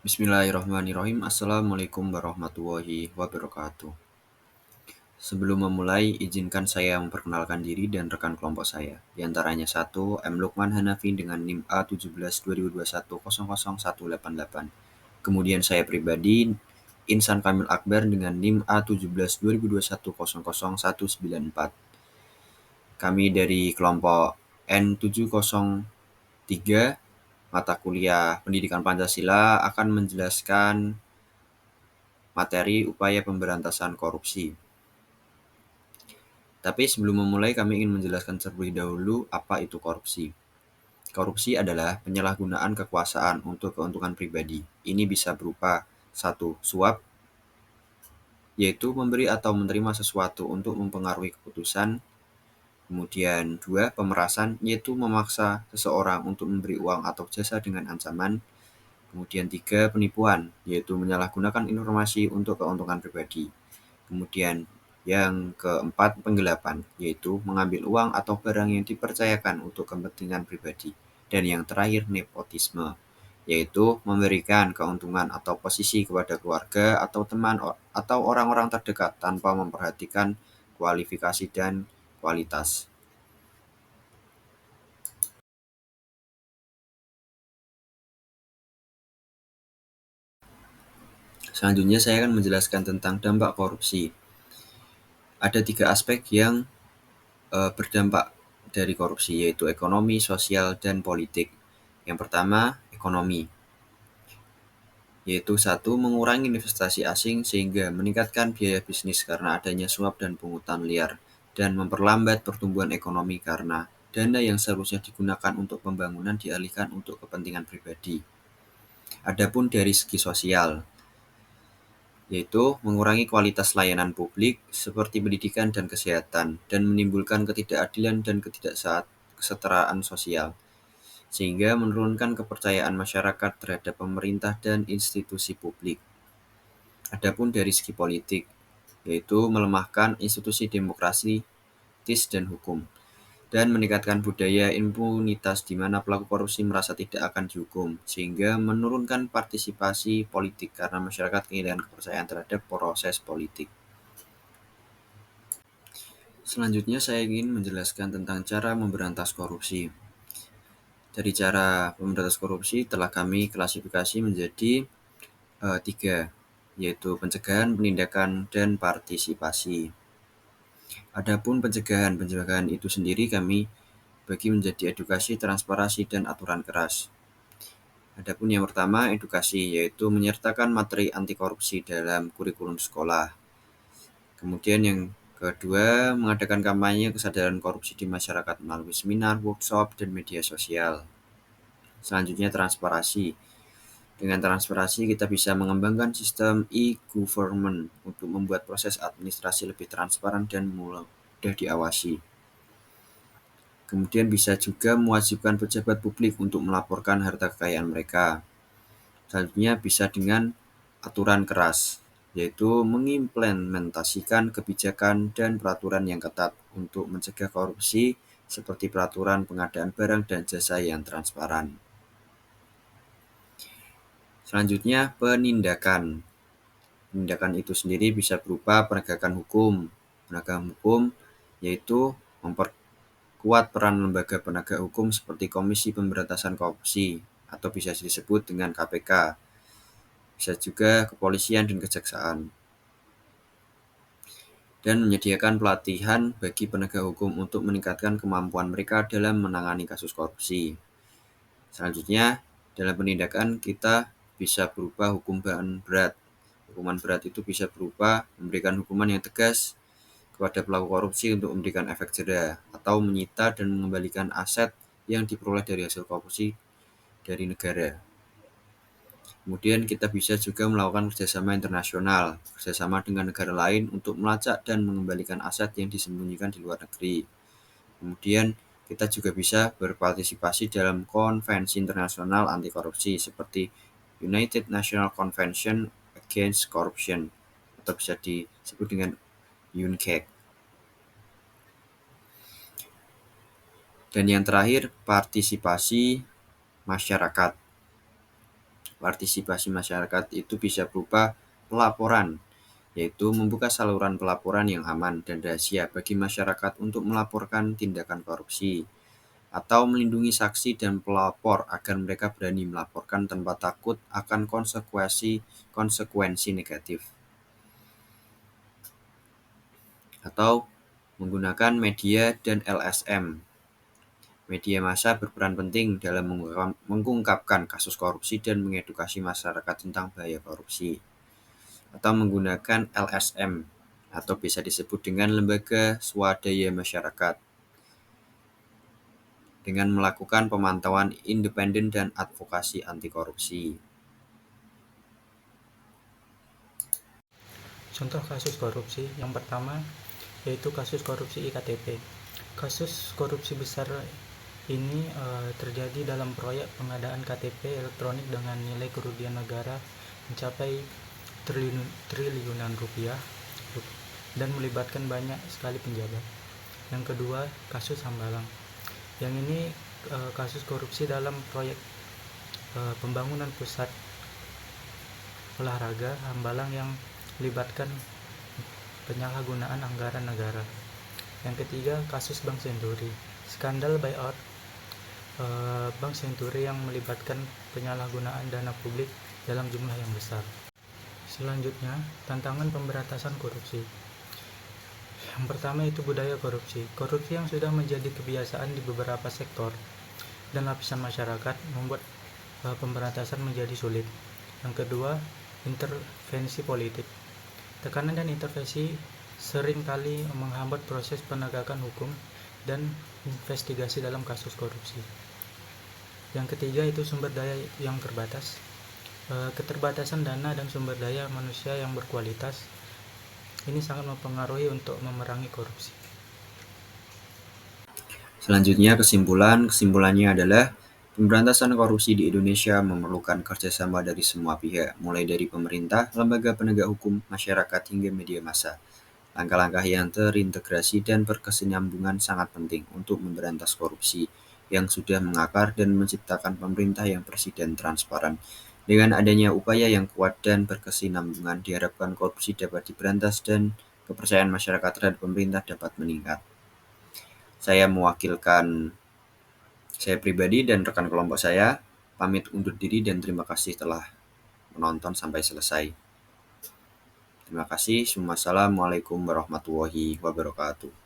Bismillahirrahmanirrahim. Assalamualaikum warahmatullahi wabarakatuh. Sebelum memulai, izinkan saya memperkenalkan diri dan rekan kelompok saya. Di antaranya satu, M. Lukman Hanafi dengan NIM A17 2021 000188. Kemudian saya pribadi, Insan Kamil Akbar dengan NIM A17 2021 000194. Kami dari kelompok N703, mata kuliah Pendidikan Pancasila, akan menjelaskan materi upaya pemberantasan korupsi. Tapi sebelum memulai, kami ingin menjelaskan terlebih dahulu apa itu korupsi. Korupsi adalah penyalahgunaan kekuasaan untuk keuntungan pribadi. Ini bisa berupa 1. Suap, yaitu memberi atau menerima sesuatu untuk mempengaruhi keputusan. Kemudian 2. Pemerasan, yaitu memaksa seseorang untuk memberi uang atau jasa dengan ancaman. Kemudian 3. Penipuan, yaitu menyalahgunakan informasi untuk keuntungan pribadi. Kemudian yang keempat, penggelapan, yaitu mengambil uang atau barang yang dipercayakan untuk kepentingan pribadi. Dan yang terakhir, nepotisme, yaitu memberikan keuntungan atau posisi kepada keluarga atau teman atau orang-orang terdekat tanpa memperhatikan kualifikasi dan kualitas. Selanjutnya saya akan menjelaskan tentang dampak korupsi. Ada 3 aspek yang berdampak dari korupsi, yaitu ekonomi, sosial, dan politik. Yang pertama, ekonomi, yaitu 1. Mengurangi investasi asing sehingga meningkatkan biaya bisnis karena adanya suap dan pungutan liar, dan memperlambat pertumbuhan ekonomi karena dana yang seharusnya digunakan untuk pembangunan dialihkan untuk kepentingan pribadi. Adapun dari segi sosial, yaitu mengurangi kualitas layanan publik seperti pendidikan dan kesehatan, dan menimbulkan ketidakadilan dan ketidaksetaraan sosial, sehingga menurunkan kepercayaan masyarakat terhadap pemerintah dan institusi publik. Adapun dari segi politik, yaitu melemahkan institusi demokrasi, dan hukum, dan meningkatkan budaya impunitas di mana pelaku korupsi merasa tidak akan dihukum, sehingga menurunkan partisipasi politik karena masyarakat kehilangan kepercayaan terhadap proses politik. Selanjutnya saya ingin menjelaskan tentang cara memberantas korupsi. Dari cara memberantas korupsi telah kami klasifikasi menjadi 3, yaitu pencegahan, penindakan, dan partisipasi. Adapun pencegahan itu sendiri kami bagi menjadi edukasi, transparansi, dan aturan keras. Adapun yang pertama, edukasi, yaitu menyertakan materi anti korupsi dalam kurikulum sekolah. Kemudian yang kedua, mengadakan kampanye kesadaran korupsi di masyarakat melalui seminar, workshop, dan media sosial. Selanjutnya, transparansi. Dengan transparansi kita bisa mengembangkan sistem e-government untuk membuat proses administrasi lebih transparan dan mudah diawasi. Kemudian bisa juga mewajibkan pejabat publik untuk melaporkan harta kekayaan mereka. Selanjutnya bisa dengan aturan keras, yaitu mengimplementasikan kebijakan dan peraturan yang ketat untuk mencegah korupsi seperti peraturan pengadaan barang dan jasa yang transparan. Selanjutnya, penindakan. Penindakan itu sendiri bisa berupa penegakan hukum. Penegakan hukum yaitu memperkuat peran lembaga penegak hukum seperti Komisi Pemberantasan Korupsi atau bisa disebut dengan KPK. Bisa juga kepolisian dan kejaksaan. Dan menyediakan pelatihan bagi penegak hukum untuk meningkatkan kemampuan mereka dalam menangani kasus korupsi. Selanjutnya, dalam penindakan kita bisa berupa hukuman berat. Hukuman berat itu bisa berupa memberikan hukuman yang tegas kepada pelaku korupsi untuk memberikan efek jera, atau menyita dan mengembalikan aset yang diperoleh dari hasil korupsi dari negara. Kemudian kita bisa juga melakukan kerjasama internasional, kerjasama dengan negara lain untuk melacak dan mengembalikan aset yang disembunyikan di luar negeri. Kemudian kita juga bisa berpartisipasi dalam konvensi internasional anti korupsi seperti United Nations Convention Against Corruption atau bisa disebut dengan UNCAC. Dan yang terakhir, partisipasi masyarakat. Partisipasi masyarakat itu bisa berupa pelaporan, yaitu membuka saluran pelaporan yang aman dan rahasia bagi masyarakat untuk melaporkan tindakan korupsi, atau melindungi saksi dan pelapor agar mereka berani melaporkan tanpa takut akan konsekuensi negatif, atau menggunakan media dan LSM. Media massa berperan penting dalam mengungkapkan kasus korupsi dan mengedukasi masyarakat tentang bahaya korupsi, atau menggunakan LSM atau bisa disebut dengan lembaga swadaya masyarakat dengan melakukan pemantauan independen dan advokasi anti korupsi. Contoh kasus korupsi yang pertama yaitu kasus korupsi iktp. Kasus korupsi besar ini terjadi dalam proyek pengadaan KTP elektronik dengan nilai kerugian negara mencapai triliunan rupiah dan melibatkan banyak sekali penjabat. Yang kedua, kasus Hambalang. Yang ini kasus korupsi dalam proyek pembangunan pusat olahraga Hambalang yang melibatkan penyalahgunaan anggaran negara. Yang ketiga, kasus Bank Senturi. Skandal buyout Bank Senturi yang melibatkan penyalahgunaan dana publik dalam jumlah yang besar. Selanjutnya, tantangan pemberantasan korupsi. Yang pertama itu budaya korupsi. Korupsi yang sudah menjadi kebiasaan di beberapa sektor dan lapisan masyarakat membuat pemberantasan menjadi sulit. Yang kedua, intervensi politik. Tekanan dan intervensi seringkali menghambat proses penegakan hukum dan investigasi dalam kasus korupsi. Yang ketiga itu sumber daya yang terbatas. Keterbatasan dana dan sumber daya manusia yang berkualitas ini sangat mempengaruhi untuk memerangi korupsi. Selanjutnya kesimpulannya adalah pemberantasan korupsi di Indonesia memerlukan kerjasama dari semua pihak, mulai dari pemerintah, lembaga penegak hukum, masyarakat, hingga media massa. Langkah-langkah yang terintegrasi dan berkesinambungan sangat penting untuk memberantas korupsi yang sudah mengakar dan menciptakan pemerintah yang bersih dan transparan. Dengan adanya upaya yang kuat dan berkesinambungan, diharapkan korupsi dapat diberantas dan kepercayaan masyarakat terhadap pemerintah dapat meningkat. Saya mewakilkan saya pribadi dan rekan kelompok saya, pamit undur diri dan terima kasih telah menonton sampai selesai. Terima kasih. Wassalamualaikum warahmatullahi wabarakatuh.